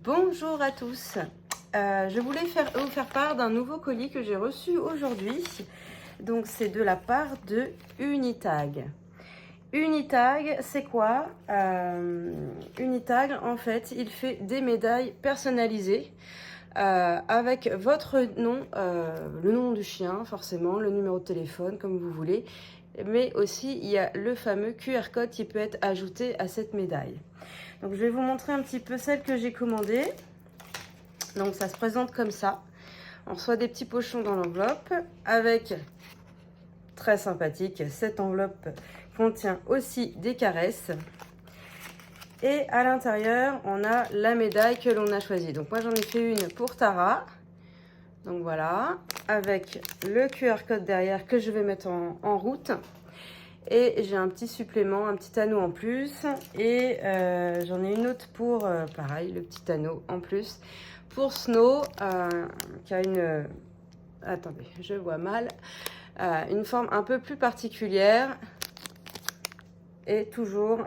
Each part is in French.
Bonjour à tous, je voulais vous faire part d'un nouveau colis que j'ai reçu aujourd'hui. Donc c'est de la part de Unitag. Unitag, c'est quoi? Unitag, en fait, il fait des médailles personnalisées avec votre nom, le nom du chien forcément, le numéro de téléphone comme vous voulez, mais aussi il y a le fameux QR code qui peut être ajouté à cette médaille. Donc je vais vous montrer un petit peu celle que j'ai commandée. Donc ça se présente comme ça. On reçoit des petits pochons dans l'enveloppe avec, très sympathique, cette enveloppe contient aussi des caresses. Et à l'intérieur, on a la médaille que l'on a choisie. Donc moi j'en ai fait une pour Tara. Donc voilà, avec le QR code derrière que je vais mettre en route. Et j'ai un petit supplément, un petit anneau en plus. Et j'en ai une autre pour, pareil, le petit anneau en plus. Pour Snow, qui a une... attendez, je vois mal. Une forme un peu plus particulière. Et toujours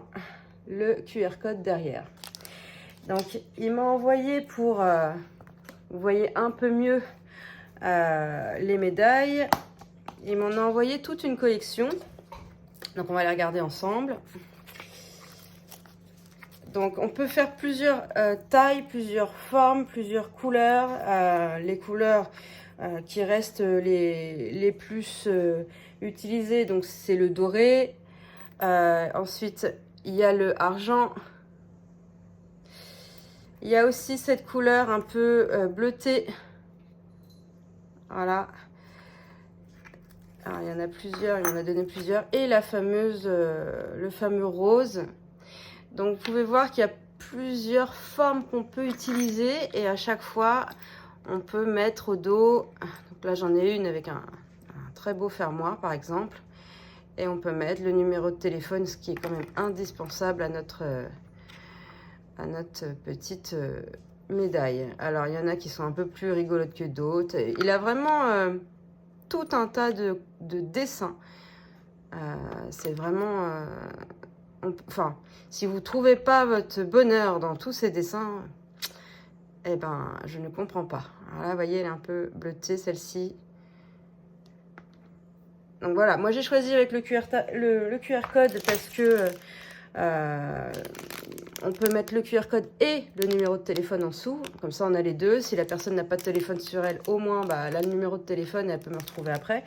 le QR code derrière. Donc, il m'a envoyé pour... vous voyez un peu mieux les médailles. Il m'en a envoyé toute une collection. Donc on va les regarder ensemble. Donc on peut faire plusieurs tailles, plusieurs formes, plusieurs couleurs. Les couleurs qui restent les plus utilisées, donc c'est le doré. Ensuite il y a le argent. Il y a aussi cette couleur un peu bleutée. Voilà. Alors, il y en a plusieurs, il m'en a donné plusieurs. Et la fameuse, le fameux rose. Donc, vous pouvez voir qu'il y a plusieurs formes qu'on peut utiliser. Et à chaque fois, on peut mettre au dos. Donc là, j'en ai une avec un très beau fermoir, par exemple. Et on peut mettre le numéro de téléphone, ce qui est quand même indispensable à notre petite médaille. Alors, il y en a qui sont un peu plus rigolotes que d'autres. Il a vraiment... tout un tas de dessins. C'est vraiment... enfin, si vous ne trouvez pas votre bonheur dans tous ces dessins, eh ben, je ne comprends pas. Alors là, vous voyez, elle est un peu bleutée, celle-ci. Donc voilà, moi j'ai choisi avec le QR code parce que on peut mettre le QR code et le numéro de téléphone en dessous. Comme ça, on a les deux. Si la personne n'a pas de téléphone sur elle, au moins, bah, elle a le numéro de téléphone et elle peut me retrouver après.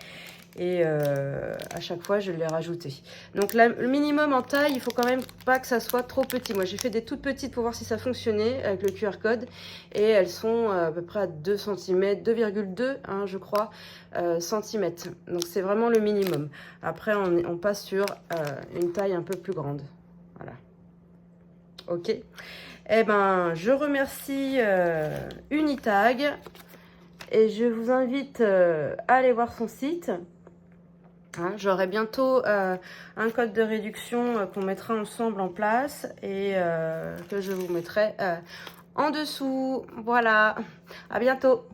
Et à chaque fois, je l'ai rajouté. Donc, le minimum en taille, il faut quand même pas que ça soit trop petit. Moi, j'ai fait des toutes petites pour voir si ça fonctionnait avec le QR code. Et elles sont à peu près à 2 cm, 2,2 hein, je crois, centimètres. Donc, c'est vraiment le minimum. Après, on passe sur une taille un peu plus grande. Voilà. Ok. Eh ben, je remercie Unitag et je vous invite à aller voir son site. Hein, j'aurai bientôt un code de réduction qu'on mettra ensemble en place et que je vous mettrai en dessous. Voilà. À bientôt.